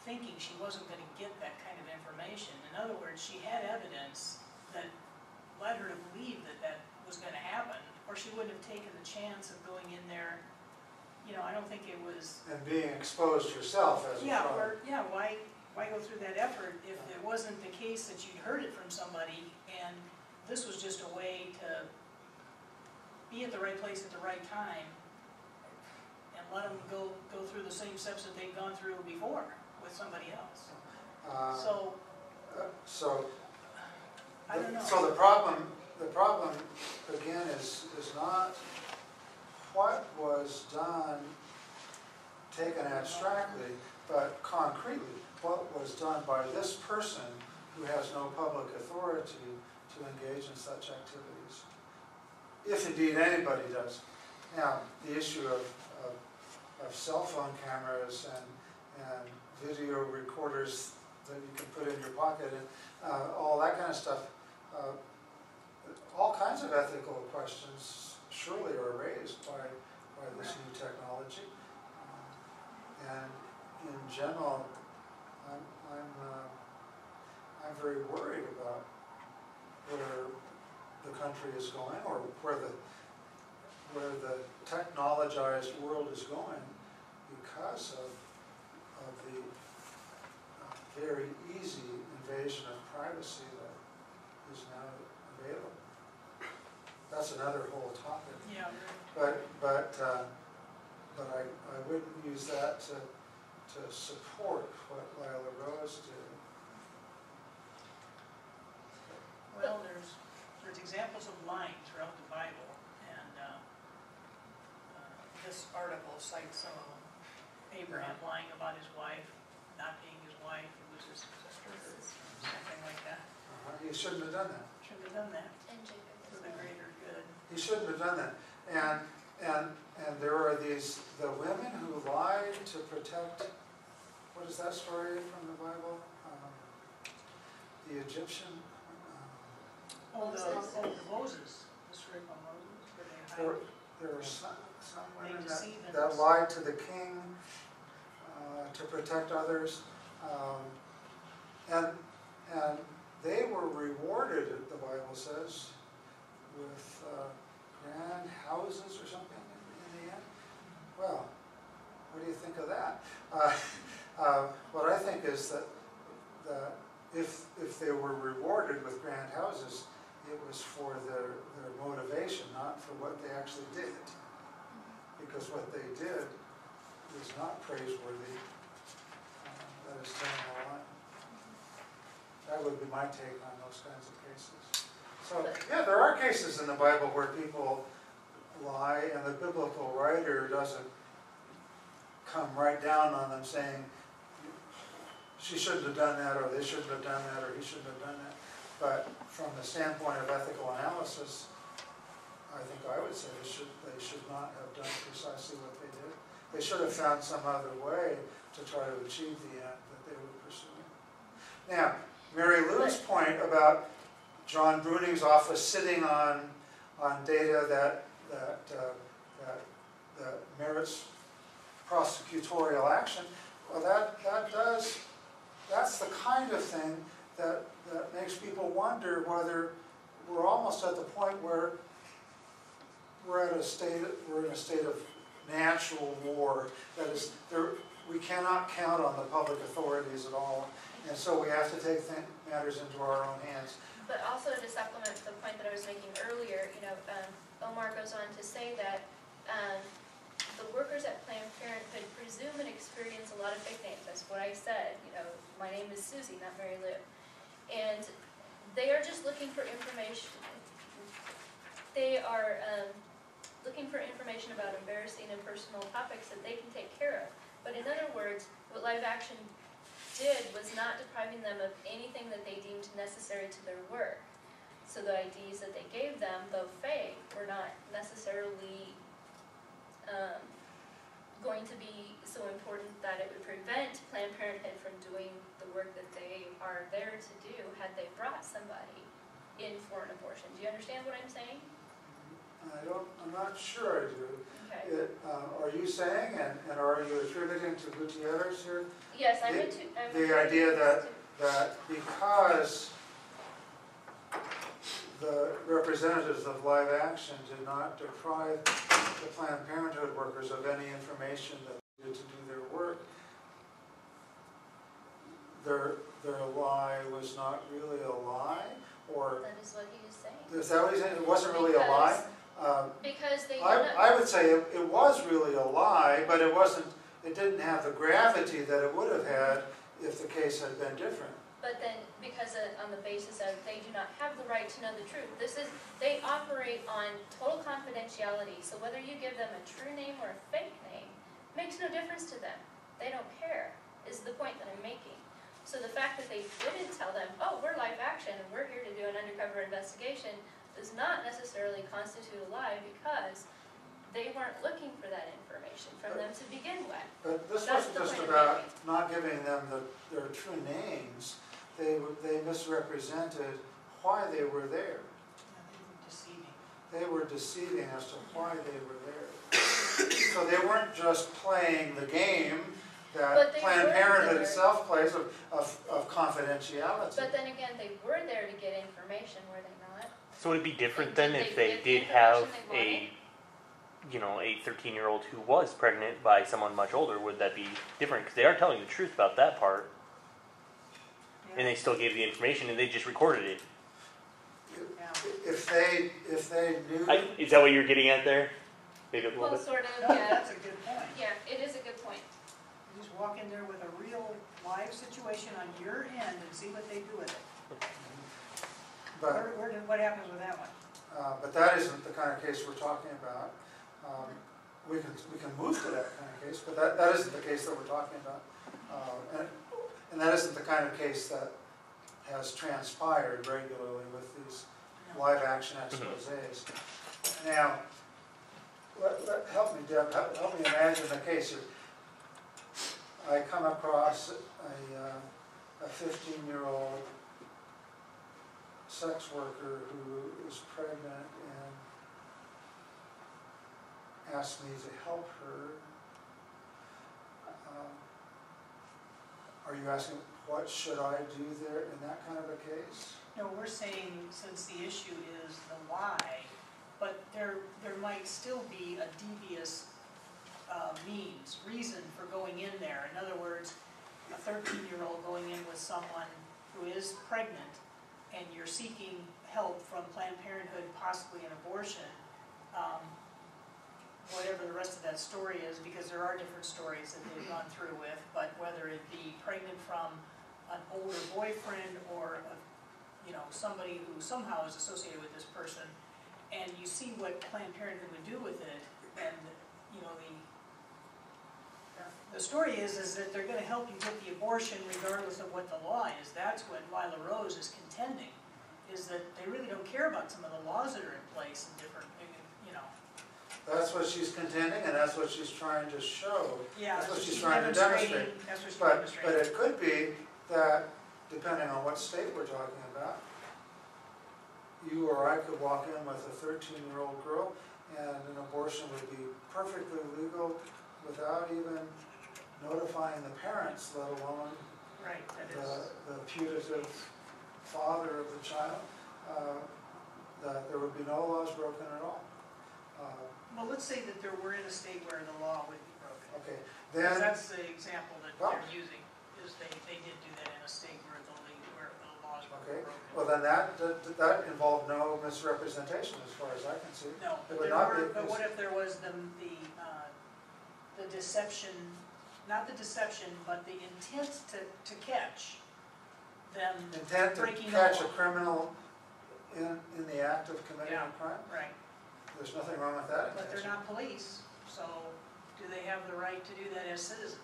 thinking she wasn't going to get that kind of information. In other words, she had evidence that led her to believe that that was going to happen, or she wouldn't have taken the chance of going in there you know, I don't think it was, And being exposed yourself as a yeah, problem. or, yeah, why go through that effort if it wasn't the case that you'd heard it from somebody and this was just a way to be at the right place at the right time and let them go through the same steps that they've gone through before with somebody else. So, So, I don't know. So the problem again is not what was done, taken abstractly, but concretely, what was done by this person who has no public authority to engage in such activities. If indeed anybody does. Now, the issue of cell phone cameras and video recorders that you can put in your pocket and all that kind of stuff, all kinds of ethical questions surely are raised by this new technology. And in general, I'm very worried about where the country is going, or where the technologized world is going, because of the very easy invasion of privacy that is now available. That's another whole topic. Yeah. But I wouldn't use that to support what Lila Rose did. Well, there's examples of lying throughout the Bible, and this article cites some of them. Abraham lying about his wife, not being his wife, it was his sister, or something like that. He shouldn't have done that. Shouldn't have done that, And Jacob for as the well. greater good. He shouldn't have done that. And there are the women who lied to protect, what is that story from the Bible? The Egyptian. Moses, the story about Moses, where they hide. There were some They women deceive that lied to the king to protect others. And they were rewarded, the Bible says, with grand houses or something in the end. Well, what do you think of that? What I think is that if they were rewarded with grand houses, it was for their motivation, not for what they actually did. Because what they did is not praiseworthy. That is telling a lie. That would be my take on those kinds of cases. So, yeah, there are cases in the Bible where people lie, and the biblical writer doesn't come right down on them saying, she shouldn't have done that, or they shouldn't have done that, or he shouldn't have done that. But from the standpoint of ethical analysis, I think I would say they should not have done precisely what they did. They should have found some other way to try to achieve the end that they were pursuing. Now, Mary Lou's point about John Bruning's office sitting on data that merits prosecutorial action, well, that's the kind of thing that makes people wonder whether we're almost at the point where we're in a state of natural war. That is, we cannot count on the public authorities at all, and so we have to take matters into our own hands. But also to supplement the point that I was making earlier, Omar goes on to say that the workers at Planned Parenthood presume and experience a lot of fake names. That's what I said. My name is Susie, not Mary Lou. And they are just looking for information. They are looking for information about embarrassing and personal topics that they can take care of. But in other words, what Live Action did was not depriving them of anything that they deemed necessary to their work. So the IDs that they gave them, though fake, were not necessarily going to be so important that it would prevent Planned Parenthood from doing the work that they are there to do had they brought somebody in for an abortion. Do you understand what I'm saying? I'm not sure I do. Okay. Are you saying, and are you attributing to Gutierrez here? Yes, the idea that because the representatives of Live Action did not deprive the Planned Parenthood workers of any information that they needed to do their work. Their lie was not really a lie, or That is what he is saying. is that what he's saying? It wasn't really a lie? Because they. I would say it was really a lie, but it wasn't. It didn't have the gravity that it would have had if the case had been different. But then, because on the basis of they do not have the right to know the truth, they operate on total confidentiality. So whether you give them a true name or a fake name makes no difference to them. They don't care, is the point that I'm making. So the fact that they didn't tell them, oh, we're Live Action and we're here to do an undercover investigation, does not necessarily constitute a lie because they weren't looking for that information from them to begin with. But this That's wasn't the just point I'm about making. not giving them their true names. They misrepresented why they were there. Deceiving. They were deceiving as to why they were there. So they weren't just playing the game But that they Planned were Parenthood there. itself plays of confidentiality. But then again, they were there to get information, were they not? So would it be different Did then if they they get the did have information they a 13-year-old who was pregnant by someone much older? Would that be different? Because they are telling the truth about that part, and they still gave the information, and they just recorded it. If they knew, Is that what you're getting at there? Maybe a little Well, bit. sort of, No, yeah. that's a good point. Yeah, it is a good point. You just walk in there with a real live situation on your end and see what they do with it. but What happens with that one? but that isn't the kind of case we're talking about. We can move to that kind of case, but that isn't the case that we're talking about, and that isn't the kind of case that has transpired regularly with these live action exposés. Now, help me, Deb. Help me imagine the case. I come across a 15-year-old sex worker who is pregnant and asked me to help her. Are you asking what should I do there in that kind of a case? No, we're saying since the issue is the why, but there might still be a devious reason for going in there. In other words, a 13-year-old going in with someone who is pregnant and you're seeking help from Planned Parenthood, possibly an abortion, whatever the rest of that story is, because there are different stories that they've gone through with, but whether it be pregnant from an older boyfriend or somebody who somehow is associated with this person, and you see what Planned Parenthood would do with it, and the story is that they're going to help you get the abortion regardless of what the law is. That's what Lila Rose is contending, is that they really don't care about some of the laws that are in place in different, That's what she's contending, and that's what she's trying to show. Yeah, That's what she's trying to demonstrate. That's what she's But demonstrating. it could be that, depending on what state we're talking about, you or I could walk in with a 13-year-old girl, and an abortion would be perfectly legal without even notifying the parents, let alone Right, that is. the putative father of the child, that there would be no laws broken at all. Well, let's say that we're in a state where the law would be broken. Okay, Because then, that's the example that Well- they're using, is they did do that in a state where the laws were okay, broken. well then that involved no misrepresentation as far as I can see. No, It but would there not were, be- but what if there was the deception, not the deception, but the intent to catch them Intent to breaking the catch a law. criminal in the act of committing Yeah. a crime? Right, There's nothing wrong with that but they're intention. not police, so do they have the right to do that as citizens?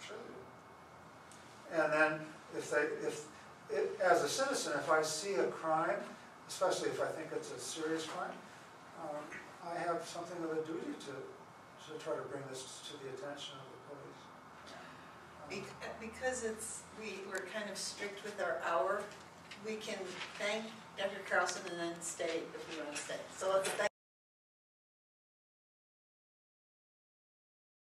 Sure they do. And then as a citizen, if I see a crime, especially if I think it's a serious crime, I have something of a duty to try to bring this to the attention of the police. Because we're kind of strict with our hour, we can thank Dr. Carlson and then stay if we want to stay. So let's thank